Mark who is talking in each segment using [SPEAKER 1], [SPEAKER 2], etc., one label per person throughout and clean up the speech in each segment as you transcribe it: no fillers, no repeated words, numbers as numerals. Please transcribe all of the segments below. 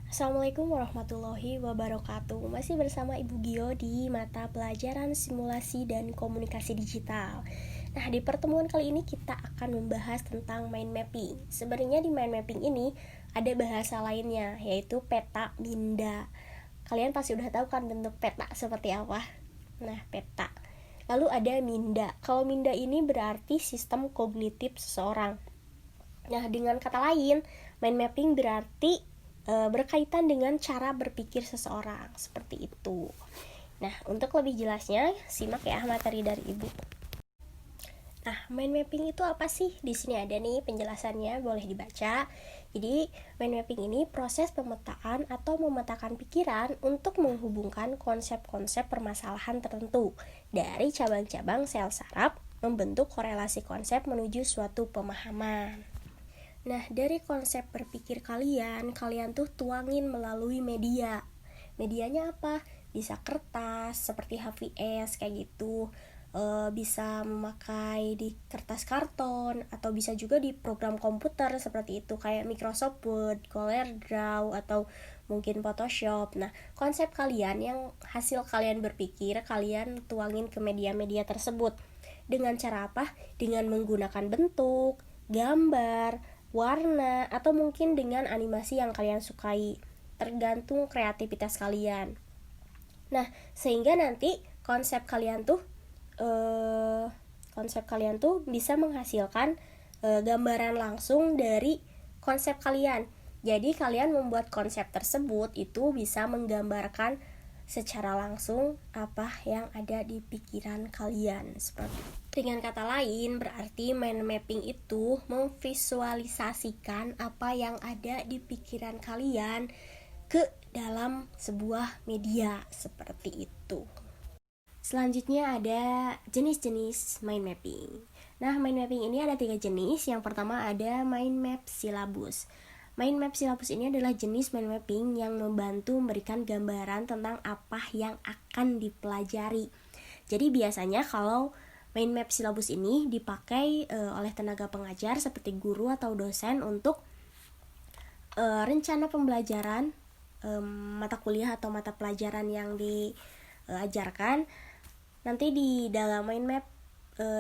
[SPEAKER 1] Assalamualaikum warahmatullahi wabarakatuh. Masih bersama Ibu Gio di mata pelajaran simulasi dan komunikasi digital. Nah, di pertemuan kali ini kita akan membahas tentang mind mapping. Sebenarnya di mind mapping ini ada bahasa lainnya, yaitu peta minda. Kalian pasti udah tahu kan bentuk peta seperti apa? Nah, peta. Lalu ada minda. Kalau minda ini berarti sistem kognitif seseorang. Nah, dengan kata lain, mind mapping berarti berkaitan dengan cara berpikir seseorang, seperti itu. Nah, untuk lebih jelasnya, simak ya materi dari Ibu. Nah, mind mapping itu apa sih? Di sini ada nih penjelasannya, boleh dibaca. Jadi, mind mapping ini proses pemetaan atau memetakan pikiran untuk menghubungkan konsep-konsep permasalahan tertentu dari cabang-cabang sel saraf membentuk korelasi konsep menuju suatu pemahaman. Nah, dari konsep berpikir kalian tuh tuangin melalui media. Medianya apa? Bisa kertas, seperti HVS kayak gitu. Bisa memakai di kertas karton, atau bisa juga di program komputer seperti itu, kayak Microsoft Word, CorelDRAW, atau mungkin Photoshop. Nah, konsep kalian yang hasil kalian berpikir, kalian tuangin ke media-media tersebut. Dengan cara apa? Dengan menggunakan bentuk, gambar, warna, atau mungkin dengan animasi yang kalian sukai, tergantung kreativitas kalian. Nah, sehingga nanti konsep kalian tuh bisa menghasilkan gambaran langsung dari konsep kalian. Jadi kalian membuat konsep tersebut itu bisa menggambarkan secara langsung apa yang ada di pikiran kalian. Seperti dengan kata lain, berarti mind mapping itu memvisualisasikan apa yang ada di pikiran kalian ke dalam sebuah media, seperti itu. Selanjutnya ada jenis-jenis mind mapping. Nah, mind mapping ini ada 3 jenis. Yang pertama ada mind map silabus. Mind map silabus ini adalah jenis mind mapping yang membantu memberikan gambaran tentang apa yang akan dipelajari. Jadi biasanya kalau mind map silabus ini dipakai oleh tenaga pengajar seperti guru atau dosen untuk rencana pembelajaran mata kuliah atau mata pelajaran yang diajarkan. Nanti di dalam mind map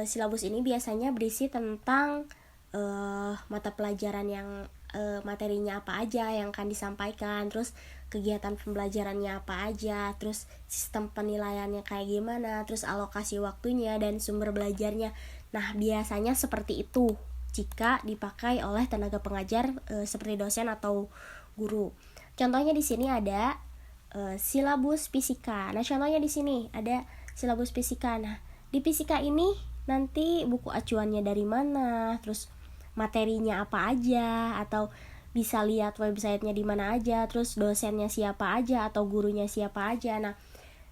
[SPEAKER 1] silabus ini biasanya berisi tentang mata pelajaran yang materinya apa aja yang akan disampaikan, terus kegiatan pembelajarannya apa aja, terus sistem penilaiannya kayak gimana, terus alokasi waktunya dan sumber belajarnya. Nah, biasanya seperti itu jika dipakai oleh tenaga pengajar seperti dosen atau guru. Contohnya di sini ada silabus fisika. Nah, contohnya di sini ada silabus fisika. Nah, di fisika ini nanti buku acuannya dari mana, terus materinya apa aja, atau bisa lihat websitenya di mana aja, terus dosennya siapa aja atau gurunya siapa aja. Nah,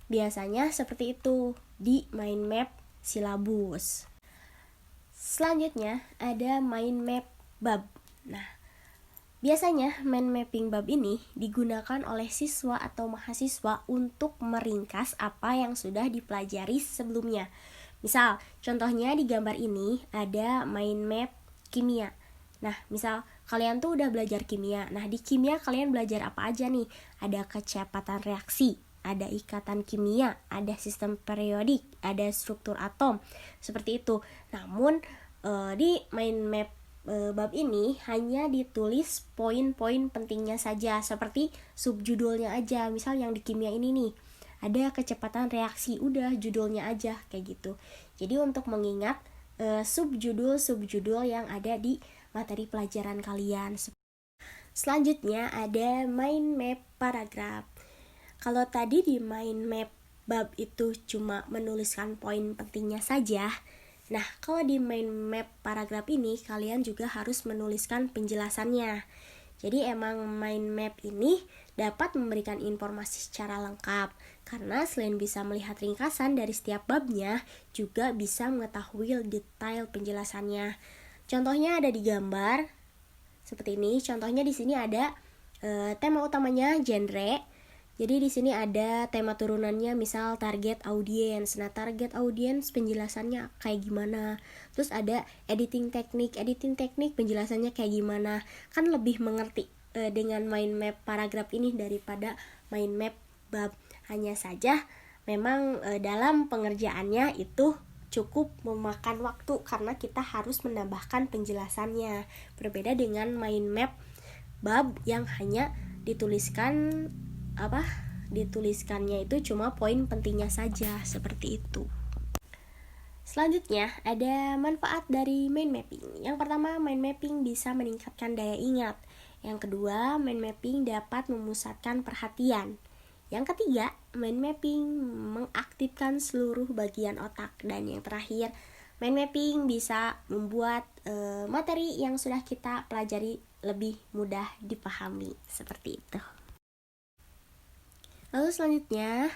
[SPEAKER 1] biasanya seperti itu di mind map silabus. Selanjutnya ada mind map bab. Nah, biasanya mind mapping bab ini digunakan oleh siswa atau mahasiswa untuk meringkas apa yang sudah dipelajari sebelumnya. Misal, contohnya di gambar ini ada mind map kimia. Nah, misal kalian tuh udah belajar kimia. Nah, di kimia kalian belajar apa aja nih? Ada kecepatan reaksi, ada ikatan kimia, ada sistem periodik, ada struktur atom. Seperti itu. Namun, di mind map bab ini hanya ditulis poin-poin pentingnya saja, seperti subjudulnya aja. Misal yang di kimia ini nih ada kecepatan reaksi, udah judulnya aja kayak gitu. Jadi untuk mengingat subjudul yang ada di materi pelajaran kalian. Selanjutnya ada mind map paragraf. Kalau tadi di mind map bab itu cuma menuliskan poin pentingnya saja, nah, kalau di mind map paragraf ini kalian juga harus menuliskan penjelasannya. Jadi emang mind map ini dapat memberikan informasi secara lengkap, karena selain bisa melihat ringkasan dari setiap babnya, juga bisa mengetahui detail penjelasannya. Contohnya ada di gambar seperti ini. Contohnya di sini ada tema utamanya genre. Jadi di sini ada tema turunannya, misal target audiens. Nah, target audiens penjelasannya kayak gimana. Terus ada editing teknik penjelasannya kayak gimana. Kan lebih mengerti dengan mind map paragraf ini daripada mind map bab. Hanya saja memang dalam pengerjaannya itu cukup memakan waktu karena kita harus menambahkan penjelasannya. Berbeda dengan mind map bab yang hanya dituliskannya itu cuma poin pentingnya saja, seperti itu. Selanjutnya ada manfaat dari mind mapping. Yang pertama, mind mapping bisa meningkatkan daya ingat. Yang kedua, mind mapping dapat memusatkan perhatian. Yang ketiga, mind mapping mengaktifkan seluruh bagian otak. Dan yang terakhir, mind mapping bisa membuat materi yang sudah kita pelajari lebih mudah dipahami, seperti itu. Lalu selanjutnya,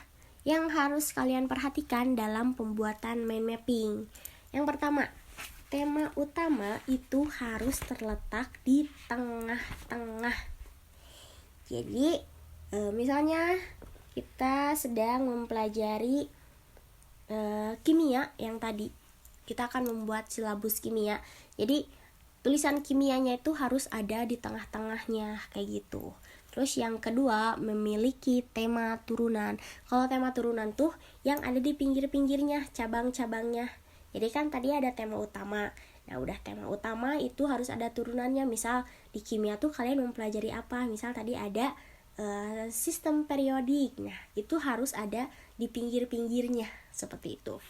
[SPEAKER 1] yang harus kalian perhatikan dalam pembuatan mind mapping. Yang pertama, tema utama itu harus terletak di tengah-tengah. Jadi, misalnya kita sedang mempelajari kimia yang tadi. Kita akan membuat silabus kimia. Jadi, tulisan kimianya itu harus ada di tengah-tengahnya, kayak gitu. Terus yang kedua, memiliki tema turunan. Kalau tema turunan tuh yang ada di pinggir-pinggirnya, cabang-cabangnya. Jadi kan tadi ada tema utama. Nah, udah tema utama itu harus ada turunannya. Misal di kimia tuh kalian mempelajari apa? Misal tadi ada sistem periodik. Nah, itu harus ada di pinggir-pinggirnya, seperti itu.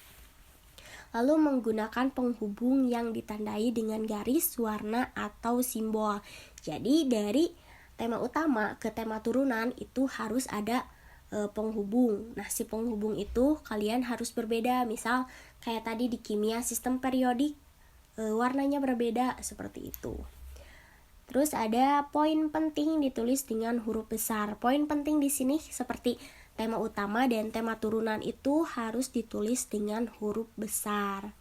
[SPEAKER 1] Lalu menggunakan penghubung yang ditandai dengan garis, warna, atau simbol. Jadi dari tema utama ke tema turunan itu harus ada penghubung. Nah, si penghubung itu kalian harus berbeda. Misal kayak tadi di kimia sistem periodik warnanya berbeda, seperti itu. Terus ada poin penting ditulis dengan huruf besar. Poin penting di sini seperti tema utama dan tema turunan itu harus ditulis dengan huruf besar.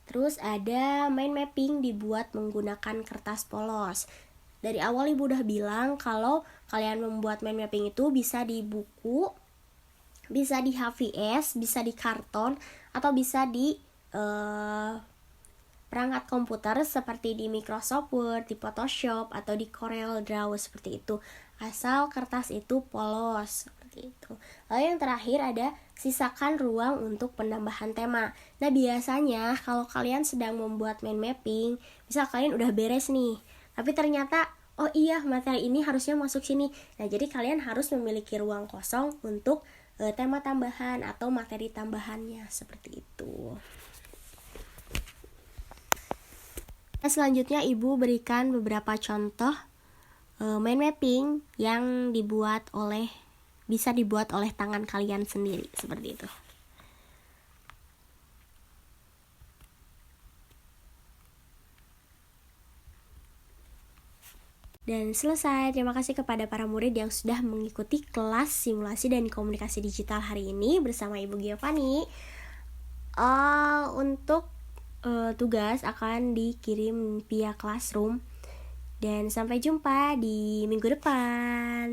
[SPEAKER 1] Terus ada mind mapping dibuat menggunakan kertas polos. Dari awal ibu udah bilang kalau kalian membuat mind mapping itu bisa di buku, bisa di HVS, bisa di karton, atau bisa di perangkat komputer seperti di Microsoft Word, di Photoshop, atau di Corel Draw, seperti itu. Asal kertas itu polos, seperti itu. Lalu yang terakhir ada sisakan ruang untuk penambahan tema. Nah, biasanya kalau kalian sedang membuat mind mapping, misal kalian udah beres nih, tapi ternyata oh iya materi ini harusnya masuk sini. Nah, jadi kalian harus memiliki ruang kosong untuk tema tambahan atau materi tambahannya, seperti itu. Nah, selanjutnya ibu berikan beberapa contoh mind mapping yang bisa dibuat oleh tangan kalian sendiri, seperti itu. Dan selesai. Terima kasih kepada para murid yang sudah mengikuti kelas simulasi dan komunikasi digital hari ini bersama Ibu Giovanni. Untuk tugas akan dikirim via Classroom. Dan sampai jumpa di minggu depan.